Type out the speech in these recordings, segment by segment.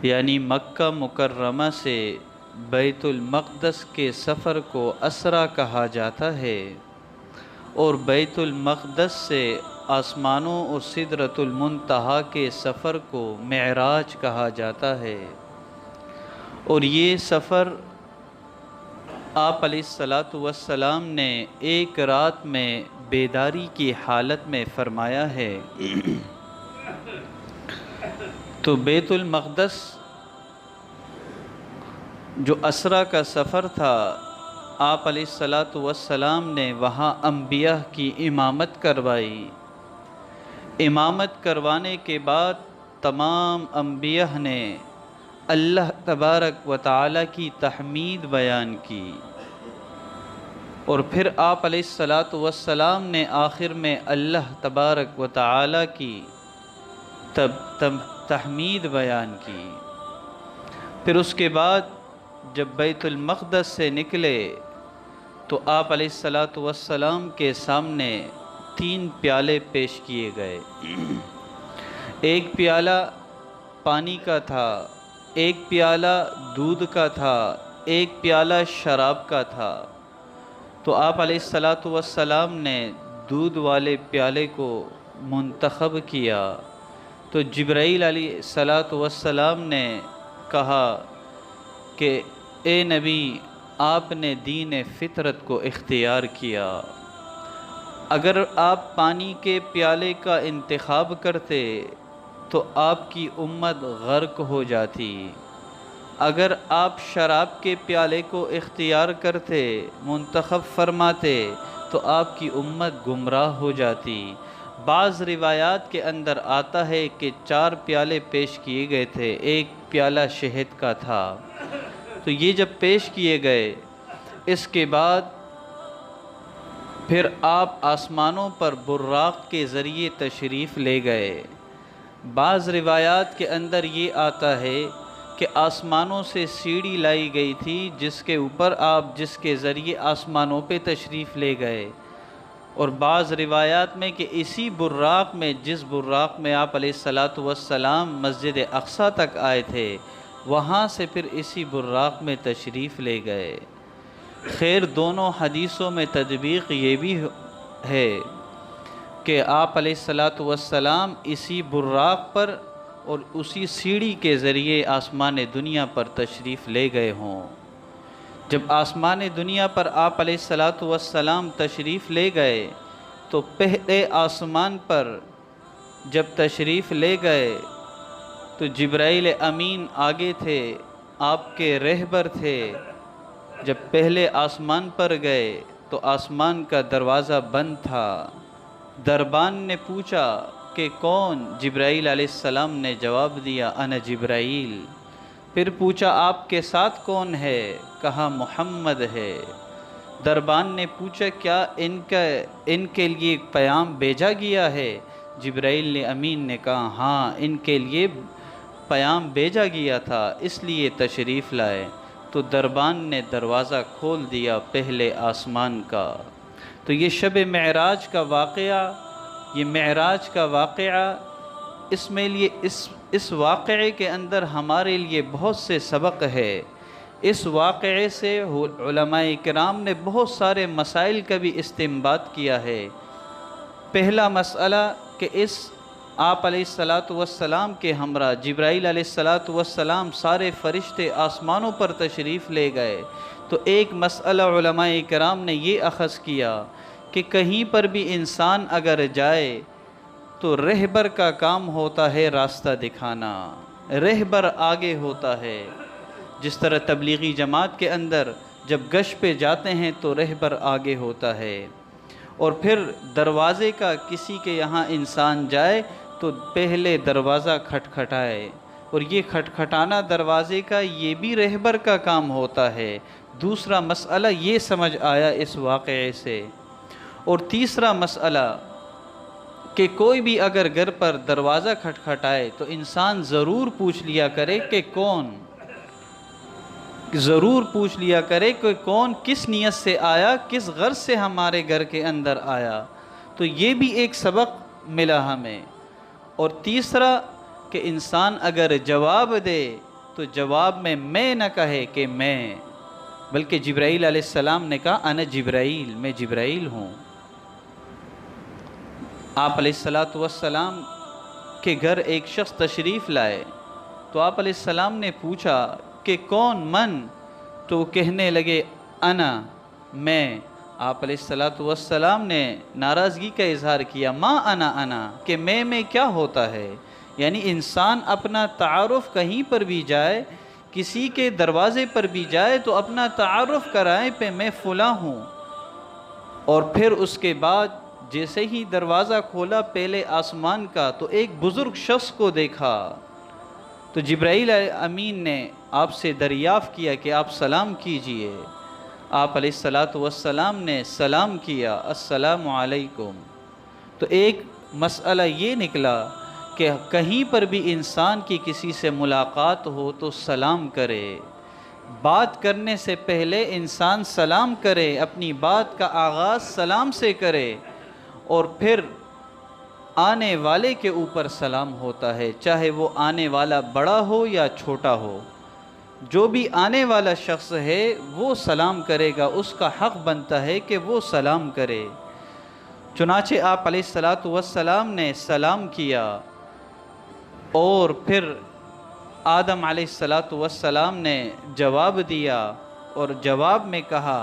यानी मक्का मुकर्रमा से बैतुल मक़दस के सफ़र को असरा कहा जाता है और बैतुल मक़दस से आसमानों और सिदरतुल मुंतहा के सफ़र को मेराज कहा जाता है। और ये सफ़र आप अलैहिस्सलातु वस्सलाम ने एक रात में बेदारी की हालत में फ़रमाया है। तो बैतुल मक़दस जो असरा का सफ़र था, आप अलैहिस्सलातु वस्सलाम ने वहाँ अम्बिया की इमामत करवाई। इमामत करवाने के बाद तमाम अम्बिया ने अल्लाह तबारक व तआला की तहमीद बयान की और फिर आप अलैहिस्सलातु वस्सलाम ने आखिर में अल्लाह तबारक व तआला की तहमीद बयान की। फिर उसके बाद जब बैतुल मक़दस से निकले तो आप अलैहिस्सलातु वस्सलाम के सामने 3 प्याले पेश किए गए। एक प्याला पानी का था, एक प्याला दूध का था, एक प्याला शराब का था। तो आप अलैहिस्सलातु वस्सलाम ने दूध वाले प्याले को मुंतखब किया। तो जिब्राईल अलैहिस्सलातु वस्सलाम ने कहा कि ए नबी, आपने दीन फ़ितरत को इख्तियार किया। अगर आप पानी के प्याले का इंतखाब करते तो आपकी उम्मत गर्क हो जाती। अगर आप शराब के प्याले को इख्तियार करते, मुंतखब फरमाते, तो आपकी उम्मत गुमराह हो जाती। बाज़ रिवायात के अंदर आता है कि 4 प्याले पेश किए गए थे, एक प्याला शहद का था। तो ये जब पेश किए गए, इसके बाद फिर आप आसमानों पर बुर्राक़ के ज़रिए तशरीफ़ ले गए। बाज़ रिवायात के अंदर ये आता है कि आसमानों से सीढ़ी लाई गई थी जिसके ऊपर आप जिसके ज़रिए आसमानों पे तशरीफ़ ले गए। और बाज़ रिवायात में कि इसी बुर्राक़ में, जिस बुर्राक़ में आप अलैहिस्सलातु वस्सलाम मस्जिद अक़सा तक आए थे, वहाँ से फिर इसी बुर्राक़ में तशरीफ़ ले गए। खैर, दोनों हदीसों में तदबीक़ ये भी है कि आप अलैहिस्सलातु वस्सलाम इसी बुर्राक़ पर और उसी सीढ़ी के ज़रिए आसमान दुनिया पर तशरीफ़ ले गए हों। जब आसमान दुनिया पर आप अलैहिस्सलातु वस्सलाम तशरीफ़ ले गए तो पहले आसमान पर जब तशरीफ़ ले गए तो जिब्राईल अमीन आगे थे, आपके रहबर थे। जब पहले आसमान पर गए तो आसमान का दरवाज़ा बंद था। दरबान ने पूछा कि कौन? जिब्राईल अलैहिस्सलाम ने जवाब दिया, अना जिब्राईल। फिर पूछा आपके साथ कौन है? कहा मुहम्मद है। दरबान ने पूछा क्या इनके लिए पैगाम भेजा गया है? जिब्राईल ने अमीन ने कहा हाँ, इनके लिए पैगाम भेजा गया था, इसलिए तशरीफ़ लाए। तो दरबान ने दरवाज़ा खोल दिया पहले आसमान का। तो ये शब मेराज का वाक़या, ये मेराज का वाक़या, इसमें लिए इस वाक़े के अंदर हमारे लिए बहुत से सबक है। इस वाक़े से उलमाए किराम ने बहुत सारे मसाइल का भी इस्तिंबात किया है। पहला मसला कि इस आप अलैहिस्सलातु वस्सलाम के हमरा जिब्राईल अलैहिस्सलातु वस्सलाम सारे फ़रिश्ते आसमानों पर तशरीफ़ ले गए। तो एक मसला उलमाए किराम ने ये अख़ज़ किया कि कहीं पर भी इंसान अगर जाए तो रहबर का काम होता है रास्ता दिखाना, रहबर आगे होता है। जिस तरह तबलीगी जमात के अंदर जब गश पे जाते हैं तो रहबर आगे होता है। और फिर दरवाज़े का किसी के यहाँ इंसान जाए तो पहले दरवाज़ा खटखटाए, और ये खटखटाना दरवाज़े का ये भी रहबर का काम होता है। दूसरा मसला ये समझ आया इस वाक़े से। और तीसरा मसला कि कोई भी अगर घर पर दरवाज़ा खटखटाए तो इंसान ज़रूर पूछ लिया करे कि कौन, ज़रूर पूछ लिया करे कि कौन किस नीयत से आया, किस गर्ज से हमारे घर के अंदर आया। तो ये भी एक सबक मिला हमें। और तीसरा कि इंसान अगर जवाब दे तो जवाब में मैं न कहे कि मैं, बल्कि जिब्राईल अलैहिस्सलाम ने कहा अना जिब्राईल, मैं जिब्राईल हूँ। आप अलैहिस्सलातु वस्सलाम के घर एक शख्स तशरीफ़ लाए तो आप अलैहिस्सलाम ने पूछा कि कौन मन, तो वो कहने लगे अना, मैं। आप अलैहिस्सलातु वस्सलाम ने नाराज़गी का इज़हार किया, माँ अना अना, कि मैं में क्या होता है। यानी इंसान अपना तारुफ़ कहीं पर भी जाए, किसी के दरवाज़े पर भी जाए तो अपना तारुफ़ कराए पे मैं फ़ुलाँ हूँ। और फिर उसके बाद जैसे ही दरवाज़ा खोला पहले आसमान का तो एक बुज़ुर्ग शख्स को देखा, तो जिब्राईल अमीन ने आपसे दरियाफ़्त किया कि आप सलाम कीजिए। आप अलैहिस्सलातु वस्सलाम ने सलाम किया, अस्सलामु अलैकुम। तो एक मसला ये निकला कि कहीं पर भी इंसान की किसी से मुलाकात हो तो सलाम करे, बात करने से पहले इंसान सलाम करे, अपनी बात का आगाज़ सलाम से करे और फिर आने वाले के ऊपर सलाम होता है, चाहे वो आने वाला बड़ा हो या छोटा हो। जो भी आने वाला शख्स है वो सलाम करेगा, उसका हक़ बनता है कि वो सलाम करे। चुनाचे आप अलैहिस्सलातु वस्सलाम ने सलाम किया और फिर आदम अलैहिस्सलातु वस्सलाम ने जवाब दिया और जवाब में कहा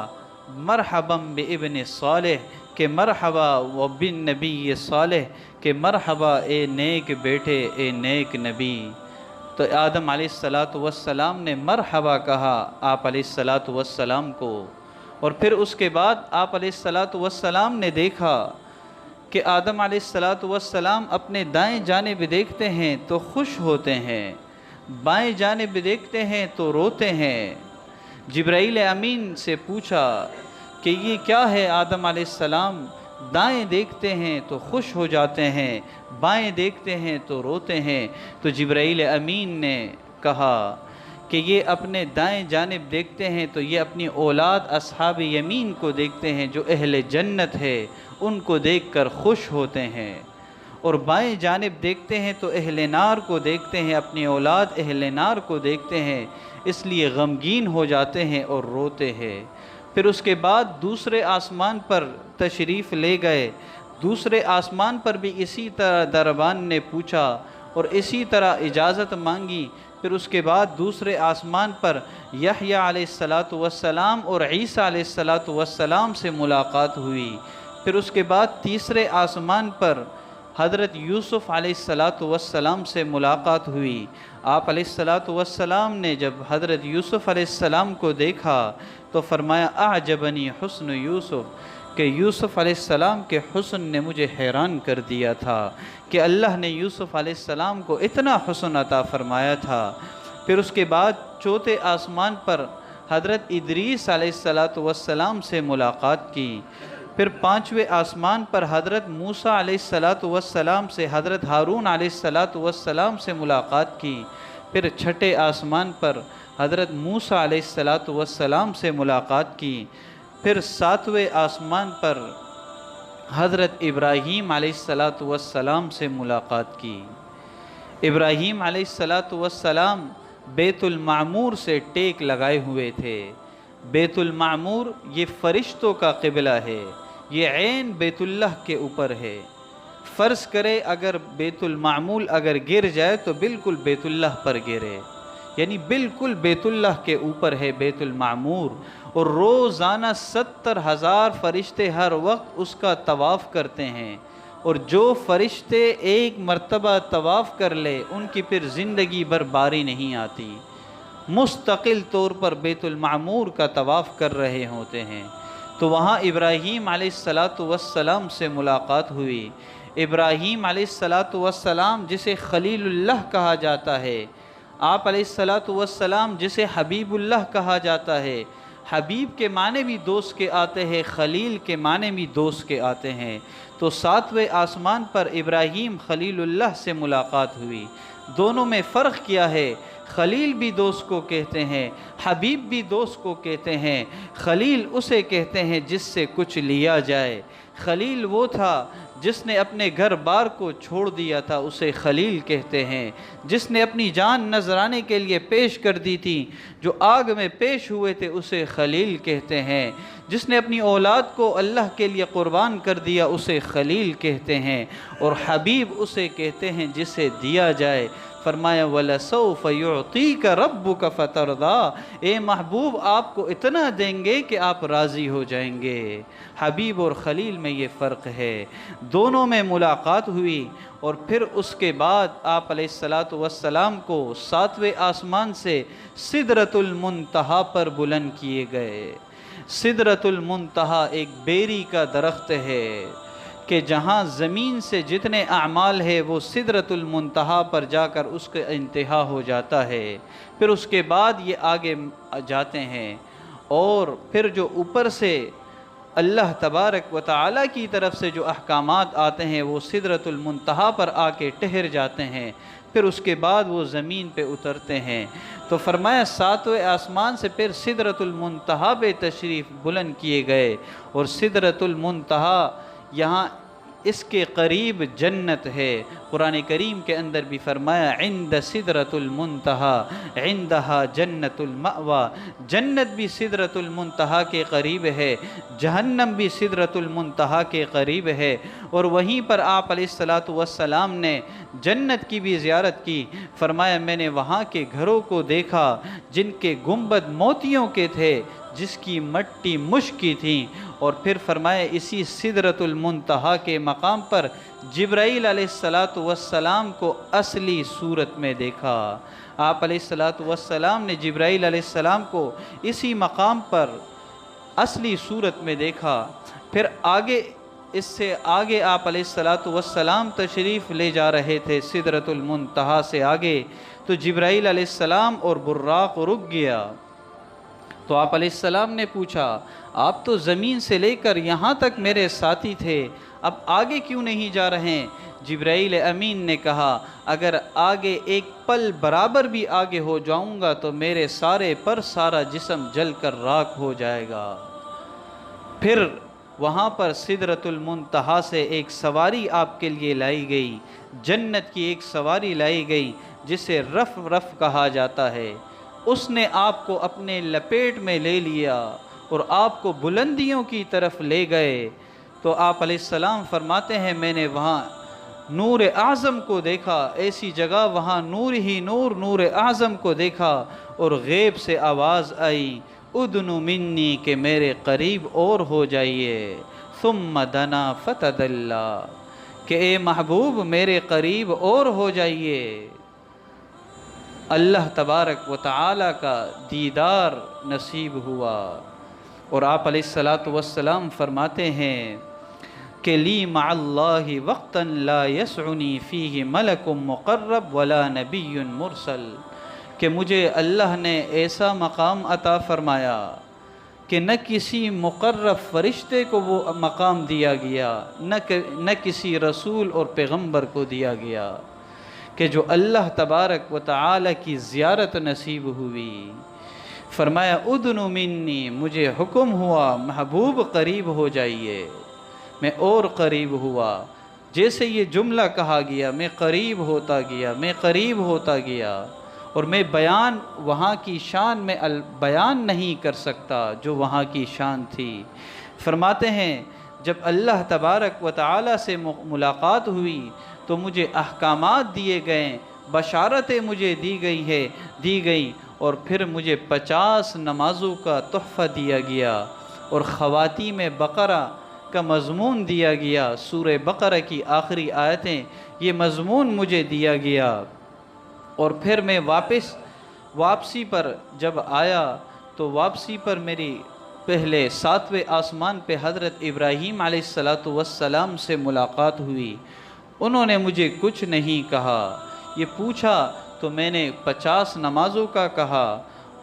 मरहबम बिइब्न सालेह, के मरहबा व बिन नबी सालेह, के मरहबा ए नेक बेटे ए नेक नबी। तो आदम अलैहिस्सलातु वस्सलाम ने मरहबा कहा आप अलैहिस्सलातु वस्सलाम को। और फिर उसके बाद आप अलैहिस्सलातु वस्सलाम ने देखा कि आदम अलैहिस्सलातु वस्सलाम अपने दाएं जानिब देखते हैं तो खुश होते हैं, बाएं जानिब देखते हैं तो रोते हैं। जिब्राईल अमीन से पूछा कि ये क्या है आदम अलैहिस्सलाम, दाएं देखते हैं तो खुश हो जाते हैं, बाएं देखते हैं तो रोते हैं। तो जिब्राईल अमीन ने कहा कि ये अपने दाएं जानिब देखते हैं तो ये अपनी औलाद अस्हाब यमीन को देखते हैं जो अहले जन्नत है, उनको देखकर खुश होते हैं। और बाएं जानिब देखते हैं तो अहले नार को देखते हैं, अपनी औलाद अहले नार को देखते हैं, इसलिए गमगीन हो जाते हैं और रोते हैं। फिर उसके बाद दूसरे आसमान पर तशरीफ़ ले गए। दूसरे आसमान पर भी इसी तरह दरबान ने पूछा और इसी तरह इजाज़त मांगी। फिर उसके बाद दूसरे आसमान पर यहया अलैहिस्सलातु वस्सलाम और ईसा अलैहिस्सलातु वस्सलाम से मुलाकात हुई। फिर उसके बाद तीसरे आसमान पर हज़रत यूसुफ़ अलैहिस्सलातु वस्सलाम से मुलाकात हुई। आप अलैहिस्सलातु वस्सलाम ने जब हज़रत यूसुफ़ अलैहिस्सलाम को देखा तो फरमाया अअजबनी हुस्न यूसुफ़, कि यूसुफ़ अलैहिस्सलाम के हुस्न ने मुझे हैरान कर दिया था कि अल्लाह ने यूसुफ़ अलैहिस्सलाम को इतना हुस्न अता फ़रमाया था। फिर उसके बाद चौथे आसमान पर हज़रत इदरीस अलैहिस्सलातु वस्सलाम से मुलाकात की। फिर पाँचवें आसमान पर हज़रत मूसा अलैहिस्सलातु वस्सलाम से हज़रत हारून अलैहिस्सलातु वस्सलाम से मुलाकात की। फिर छठे आसमान पर हज़रत मूसा अलैहिस्सलातु वस्सलाम से मुलाकात की। फिर सातवें आसमान पर हज़रत इब्राहीम अलैहिस्सलातु वस्सलाम से मुलाकात की। इब्राहीम अलैहिस्सलातु वस्सलाम बैतुल मामूर से टेक लगाए हुए थे। बैतुल मामूर ये फ़रिश्तों का क़िबला है, ये ऐन बैतुल्लाह के ऊपर है। फ़र्ज़ करे अगर बैतुल मामूल अगर गिर जाए तो बिल्कुल बैतुल्लाह पर गिरे, यानी बिल्कुल बैतुल्लाह के ऊपर है बैतुल मामूर। और रोज़ाना 70,000 फ़रिश्ते हर वक्त उसका तवाफ़ करते हैं। और जो फ़रिश्ते एक मर्तबा तवाफ़ कर ले उनकी फिर ज़िंदगी भर बारी नहीं आती, मुस्तकिल तौर पर बैतुल मामूर का तवाफ़ कर रहे होते हैं। तो वहाँ इब्राहीम अलैहिस्सलातु वस्सलाम से मुलाकात हुई। इब्राहीम अलैहिस्सलातु वस्सलाम जिसे खलीलुल्लाह कहा जाता है, आप अलैहिस्सलातु वस्सलाम जिसे हबीबुल्लाह कहा जाता है। हबीब के माने भी दोस्त के आते हैं, खलील के माने भी दोस्त के आते हैं। तो सातवें आसमान पर इब्राहीम खलीलुल्लाह से मुलाकात हुई। दोनों में फ़र्क क्या है? खलील भी दोस्त को कहते हैं, हबीब भी दोस्त को कहते हैं। खलील उसे कहते हैं जिससे कुछ लिया जाए। खलील वो था जिसने अपने घर बार को छोड़ दिया था उसे खलील कहते हैं। जिसने अपनी जान नजराने के लिए पेश कर दी थी, जो आग में पेश हुए थे, उसे खलील कहते हैं। जिसने अपनी औलाद को अल्लाह के लिए क़ुरबान कर दिया उसे खलील कहते हैं। और हबीब उसे कहते हैं जिसे दिया जाए। फरमाया वलसौफ युअतीका रब्बुका फतरदा, ए महबूब आपको इतना देंगे कि आप राज़ी हो जाएंगे। हबीब और खलील में ये फ़र्क है। दोनों में मुलाकात हुई और फिर उसके बाद आप अलैहिस्सलातु वस्सलाम को 7वें आसमान से सिदरतुल मुंतहा पर बुलंद किए गए। सिदरतुल मुंतहा एक बेरी का दरख्त है कि जहाँ ज़मीन से जितने अमाल है वो सिदरतुल मुंतहा पर जाकर उसका इंतहा हो जाता है। फिर उसके बाद ये आगे जाते हैं और फिर जो ऊपर से अल्लाह तबारक व तआला की तरफ से जो अहकामात आते हैं वो सिदरतुल मुंतहा पर आके ठहर जाते हैं। फिर उसके बाद वो ज़मीन पे उतरते हैं। तो फरमाया 7वें आसमान से फिर सिदरतुल मुंतहा पे तशरीफ़ बुलंद किए गए। और सिदरतुल मुंतहा यहाँ इसके करीब जन्नत है। कुरान करीम के अंदर भी फरमाया इंद सिदरतुल मुंतहा इंदहा जन्नतुल मअवा, जन्नत भी सिदरतुल मुंतहा के करीब है, जहन्नम भी सिदरतुल मुंतहा के करीब है। और वहीं पर आप अलैहिस्सलातु वस्सलाम ने जन्नत की भी ज़ियारत की। फरमाया मैंने वहाँ के घरों को देखा जिनके गुंबद मोतियों के थे, जिसकी मट्टी मुश्क की थी। और फिर फरमाया इसी सिदरतुल मुंतहा के मकाम पर जिब्राईल अलैहिस्सलातु वस्सलाम को असली सूरत में देखा। आप अलैहिस्सलातु वस्सलाम ने जिब्राईल अलैहिस्सलाम को इसी मकाम पर असली सूरत में देखा। फिर आगे इससे आगे आप अलैहिस्सलातु वस्सलाम तशरीफ़ ले जा रहे थे सिदरतुल मुंतहा से आगे, तो जिब्राईल अलैहिस्सलाम और बुर्राक़ रुक गया। तो आप अलैहिस्सलाम ने पूछा आप तो ज़मीन से लेकर यहाँ तक मेरे साथी थे, अब आगे क्यों नहीं जा रहे हैं? जिब्राईल अमीन ने कहा अगर आगे एक पल बराबर भी आगे हो जाऊँगा तो मेरे सारे पर सारा जिस्म जल कर राख हो जाएगा। फिर वहाँ पर सिदरतुल मुंतहा से एक सवारी आपके लिए लाई गई, जन्नत की एक सवारी लाई गई जिसे रफ़ रफ़ कहा जाता है। उसने आपको अपने लपेट में ले लिया और आपको बुलंदियों की तरफ ले गए। तो आप अलैहिस्सलाम फरमाते हैं मैंने वहाँ नूर आज़म को देखा, ऐसी जगह वहाँ नूर ही नूर नूर आज़म को देखा। और गैब से आवाज़ आई उदनु मिन्नी के मेरे करीब और हो जाइए। सुम्मा दना फतदल्ला कि ए महबूब मेरे करीब और हो जाइए। अल्लाह तबारक व तआला का दीदार नसीब हुआ। और आप अलैहिस्सलातु वस्सलाम फरमाते हैं कि ली मअल्लाहि वक्तन ला यसउनी फ़ीहि मलकुम मुक़र्रब वला नबियुन मुरसल, कि मुझे अल्लाह ने ऐसा मकाम अता फ़रमाया कि न किसी मुक़र्रब फ़रिश्ते को वो मकाम दिया गया, न किसी रसूल और पैगम्बर को दिया गया, कि जो अल्लाह तबारक व तआला की ज़ियारत नसीब हुई। फरमाया उदनु मिन्नी, मुझे हुक्म हुआ महबूब करीब हो जाइए। मैं और करीब हुआ। जैसे ये जुमला कहा गया मैं करीब होता गया, मैं करीब होता गया। और मैं बयान वहाँ की शान में बयान नहीं कर सकता जो वहाँ की शान थी। फरमाते हैं जब अल्लाह तबारक व तआला से मुलाकात हुई तो मुझे अहकामात दिए गए, बशारतें मुझे दी गई और फिर मुझे 50 नमाज़ों का तोहफ़ा दिया गया और ख़वातीम बक़रा का मज़मून दिया गया। सूरह बक़रा की आखिरी आयतें, ये मज़मून मुझे दिया गया। और फिर मैं वापसी पर जब आया तो वापसी पर मेरी पहले 7वें आसमान पे हज़रत इब्राहीम अलैहिस्सलातु वस्सलाम से मुलाकात हुई। उन्होंने मुझे कुछ नहीं कहा, ये पूछा तो मैंने 50 नमाज़ों का कहा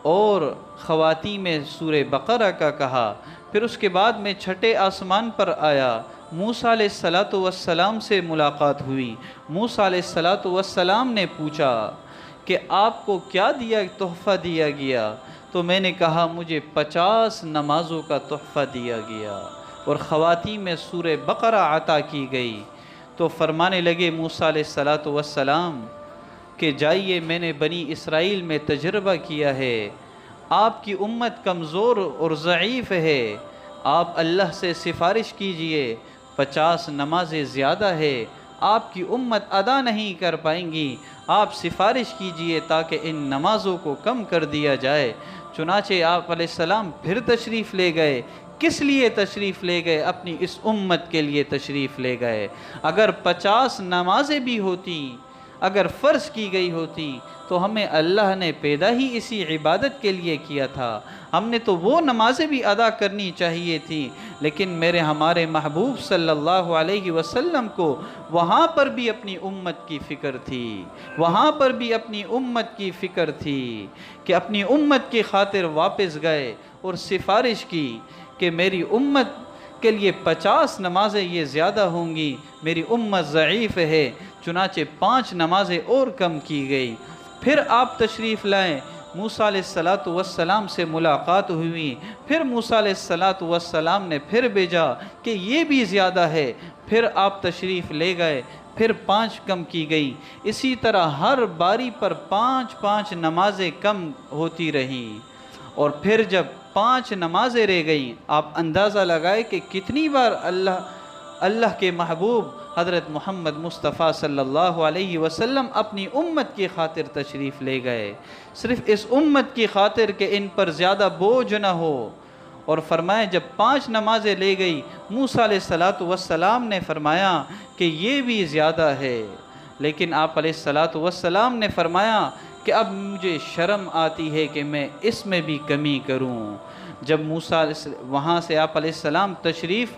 और ख़वातीम में सूरह बक़रा का कहा। फिर उसके बाद मैं 6ठे आसमान पर आया, मूसा अलैहिस्सलातु वस्सलाम से मुलाकात हुई। मूसा अलैहिस्सलातु वस्सलाम ने पूछा कि आपको क्या तोहफ़ा दिया गया? तो मैंने कहा मुझे 50 नमाज़ों का तोहफ़ा दिया गया। और ख़वातीम में सूरह बकरा अता की गई। तो फरमाने लगे मूसा अलैहिस्सलातु वस्सलाम कि जाइए, मैंने बनी इसराइल में तजर्बा किया है, आपकी उम्मत कमज़ोर और ज़ईफ़ है, आप अल्लाह से सिफारिश कीजिए, 50 नमाज़ें ज़्यादा है, आपकी उम्मत अदा नहीं कर पाएंगी, आप सिफारिश कीजिए ताकि इन नमाज़ों को कम कर दिया जाए। चुनाचे आप अलैहिस्सलाम फिर तशरीफ़ ले गए। किस लिए तशरीफ़ ले गए? अपनी इस उम्मत के लिए तशरीफ़ ले गए। अगर 50 नमाज़ें भी होती, अगर फ़र्ज़ की गई होती, तो हमें अल्लाह ने पैदा ही इसी इबादत के लिए किया था, हमने तो वो नमाज़ें भी अदा करनी चाहिए थी। लेकिन मेरे हमारे महबूब सल्लल्लाहु अलैहि वसल्लम को वहाँ पर भी अपनी उम्मत की फ़िक्र थी, वहाँ पर भी अपनी उम्मत की फ़िक्र थी कि अपनी उम्मत की खातिर वापस गए और सिफारिश की कि मेरी उम्मत के लिए 50 नमाज़ें ये ज़्यादा होंगी, मेरी उम्मत ज़ईफ़ है। चुनाचे 5 नमाज़ें और कम की गई। फिर आप तशरीफ़ लाएँ, मूसा अलैहिस्सलातु वस्सलाम से मुलाकात हुई, फिर मूसा अलैहिस्सलातु वस्सलाम ने फिर भेजा कि ये भी ज़्यादा है, फिर आप तशरीफ़ ले गए, फिर 5 कम की गई। इसी तरह हर बारी पर 5-5 नमाज़ें कम होती रहीं। और फिर जब 5 नमाज़ें रह गईं, आप अंदाज़ा लगाए कि कितनी बार अल्लाह के महबूब हज़रत मोहम्मद मुस्तफ़ा सल्लल्लाहु अलैहि वसल्लम अपनी उम्मत की खातिर तशरीफ़ ले गए, सिर्फ़ इस उम्मत की खातिर कि इन पर ज़्यादा बोझ न हो। और फरमाया जब 5 नमाज़ें ले गई, मूसा अलैहिस्सलातु वस्सलाम ने फरमाया कि ये भी ज़्यादा है। लेकिन आप अलैहिस्सलातु वस्सलाम ने फरमाया कि अब मुझे शर्म आती है कि मैं इसमें भी कमी करूं। जब मूसा वहाँ से आप अलैहिस्सलाम तशरीफ़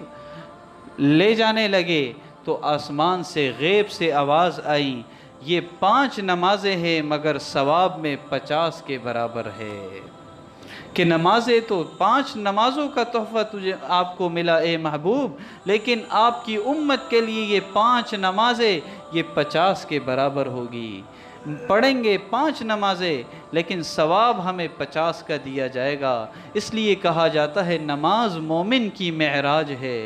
ले जाने लगे तो आसमान से गैब से आवाज़ आई, ये 5 नमाज़ें हैं मगर सवाब में 50 के बराबर है। कि नमाज़ें तो 5 नमाज़ों का तोहफ़ा तुझे आपको मिला ए महबूब, लेकिन आपकी उम्मत के लिए ये 5 नमाज़ें ये 50 के बराबर होगी। पढ़ेंगे 5 नमाज़ें लेकिन सवाब हमें 50 का दिया जाएगा। इसलिए कहा जाता है नमाज मोमिन की मेराज है,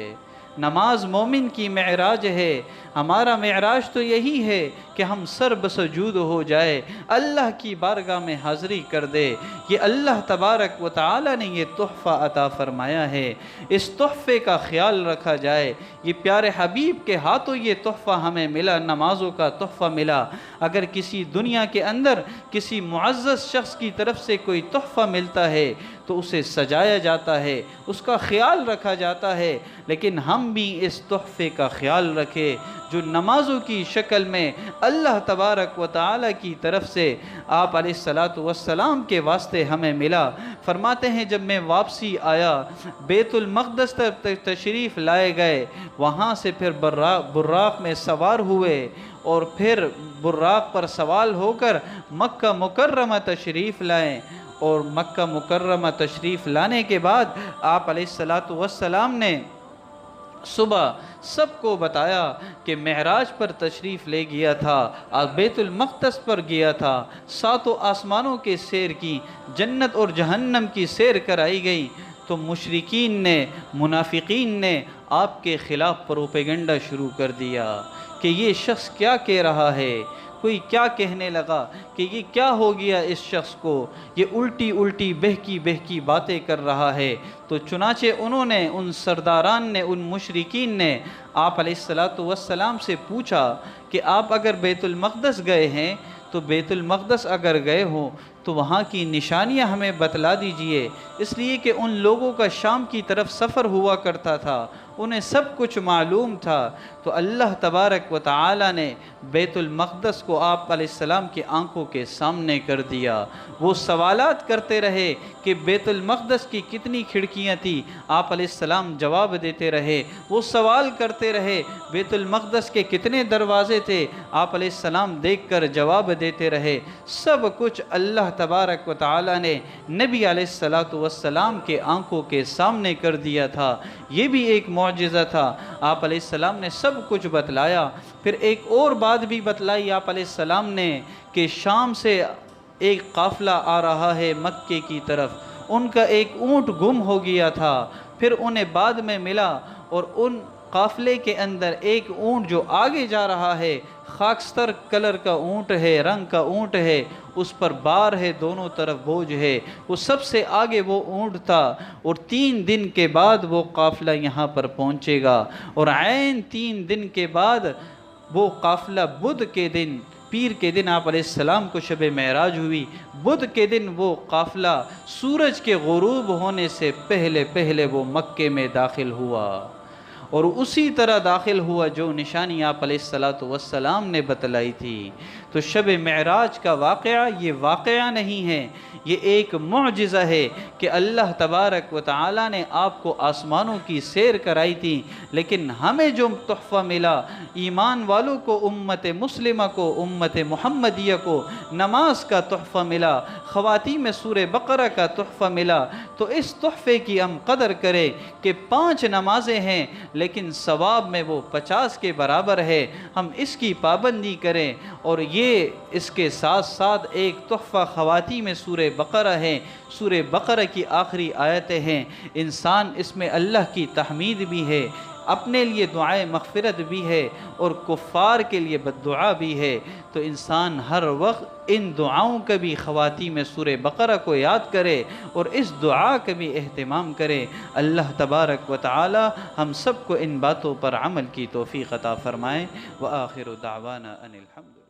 नमाज मोमिन की मेराज है। हमारा मेराज तो यही है कि हम सर बसजूद हो जाए, अल्लाह की बारगाह में हाज़री कर दे। ये अल्लाह तबारक व तआला ने ये तोहफ़ा अता फ़रमाया है, इस तोहफ़े का ख्याल रखा जाए। ये प्यारे हबीब के हाथों ये तोहफ़ा हमें मिला, नमाज़ों का तोहफ़ा मिला। अगर किसी दुनिया के अंदर किसी मुअज़्ज़ज़ शख्स की तरफ से कोई तोहफ़ा मिलता है तो उसे सजाया जाता है, उसका ख्याल रखा जाता है। लेकिन हम भी इस तोहफ़े का ख्याल रखें जो नमाज़ों की शक्ल में अल्लाह तबारक व तआला की तरफ से आप अलैहिस्सलातु वस्सलाम के वास्ते हमें मिला। फरमाते हैं जब मैं वापसी आया, बैतुल मक़दस तक तशरीफ़ लाए गए, वहाँ से फिर बुर्राक़ में सवार हुए और फिर बुर्राक़ पर सवाल होकर मक्का मुकर्रमा तशरीफ़ लाएँ। और मक्का मुकर्रमा तशरीफ़ लाने के बाद आप अलैहिस्सलातु वस्सलाम ने सुबह सबको बताया कि महराज पर तशरीफ़ ले गया था, बैतुल मक़दस पर गया था, 7 आसमानों के सैर की, जन्नत और जहन्नम की सैर कराई गई। तो मुशरिकीन ने, मुनाफिकीन ने आपके ख़िलाफ़ प्रोपेगेंडा शुरू कर दिया कि ये शख्स क्या कह रहा है। कोई क्या कहने लगा कि ये क्या हो गया इस शख्स को, ये उल्टी उल्टी बहकी बहकी बातें कर रहा है। तो चुनाचे उन्होंने, उन सरदारान ने, उन मुशरिकीन ने आप अलैहिस्सलातु वस्सलाम से पूछा कि आप अगर बैतुल मक़दस गए हैं तो बैतुल मक़दस अगर गए हो तो वहाँ की निशानियाँ हमें बतला दीजिए। इसलिए कि उन लोगों का शाम की तरफ सफ़र हुआ करता था, उन्हें सब कुछ मालूम था। तो अल्लाह तबारक व तआला ने बैतुल मक़दस को आप अलैहिस्सलाम की आंखों के सामने कर दिया। वो सवालात करते रहे कि बैतुल मक़दस की कितनी खिड़कियाँ थी, आप अलैहिस्सलाम जवाब देते रहे। वो सवाल करते रहे बैतुल मक़दस के कितने दरवाज़े थे, आप अलैहिस्सलाम देख कर जवाब देते रहे। सब कुछ अल्लाह तबारक व तआला ने नबी अलैहिस्सलातु वस्सलाम के आंखों के सामने कर दिया था। ये भी एक मौजिज़ा था। आप अलैहिस्सलाम ने सब कुछ बतलाया। फिर एक और बात भी बतलाई आप अलैहिस्सलाम ने कि शाम से एक काफ़िला आ रहा है मक्के की तरफ, उनका एक ऊँट गुम हो गया था, फिर उन्हें बाद में मिला और उन काफ़िले के अंदर एक ऊँट जो आगे जा रहा है, खाकस्तर कलर का ऊँट है, रंग का ऊँट है, उस पर बार है, दोनों तरफ बोझ है, वो सबसे आगे वो ऊँट था। और 3 दिन के बाद वो काफ़िला यहाँ पर पहुँचेगा, और ऐन 3 दिन के बाद वो काफ़िला बुध के दिन, पीर के दिन आप अलैहिस्सलाम को शब मेराज हुई, बुध के दिन वो काफ़िला सूरज के गुरूब होने से पहले पहले वो मक्के में दाखिल हुआ, और उसी तरह दाखिल हुआ जो निशानी आप अलैहिस्सलातु वस्सलाम ने बतलाई थी। तो शब मेराज का वाक़या ये वाक़या नहीं है, ये एक मुअजिज़ा है कि अल्लाह तबारक व तआला ने आपको आसमानों की सैर कराई थी। लेकिन हमें जो तोहफ़ा मिला, ईमान वालों को, उम्मत मुस्लिमा को, उम्मत मुहम्मदिया को नमाज का तोहफ़ा मिला, ख़वातीम में सूरह बक़रा का तोहफ़ा मिला। तो इस तोहफ़े की हम कदर करें कि 5 नमाज़ें हैं लेकिन सवाब में वो 50 के बराबर है, हम इसकी पाबंदी करें। और ये इसके साथ साथ एक तोहफ़ा ख़वातीम में सूरह बक़रा है, सूरह बक़रा की आखिरी आयतें हैं, इंसान इसमें अल्लाह की तहमीद भी है, अपने लिए दुआए मग़फ़िरत भी है, और कुफ़ार के लिए बद्दुआ भी है। तो इंसान हर वक्त इन दुआओं का भी ख़वातीम में सूरह बक़रा को याद करे और इस दुआ का भी एहतिमाम करे। अल्लाह तबारक व तआला हम सब को इन बातों पर अमल की तौफ़ीक़ अता फ़रमाए। व आखिरु दावाना अनिल हम्द।